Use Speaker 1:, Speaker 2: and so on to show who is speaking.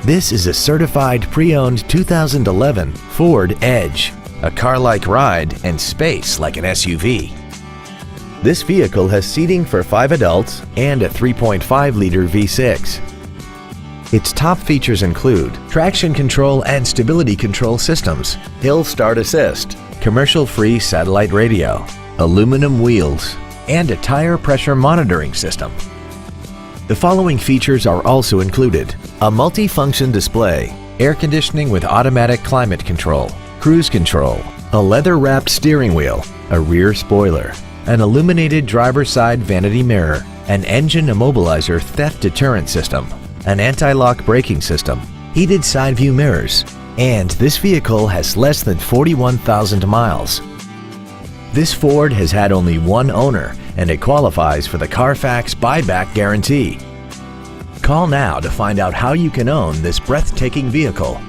Speaker 1: This is a certified pre-owned 2011 Ford Edge, a car-like ride and space like an SUV. This vehicle has seating for 5 adults and a 3.5-liter V6. Its top features include traction control and stability control systems, hill start assist, commercial-free satellite radio, aluminum wheels, and a tire pressure monitoring system. The following features are also included: a multi-function display, air conditioning with automatic climate control, cruise control, a leather-wrapped steering wheel, a rear spoiler, an illuminated driver's side vanity mirror, an engine immobilizer theft deterrent system, an anti-lock braking system, heated side view mirrors, and this vehicle has less than 41,000 miles. This Ford has had only one owner and it qualifies for the Carfax buyback guarantee. Call now to find out how you can own this breathtaking vehicle.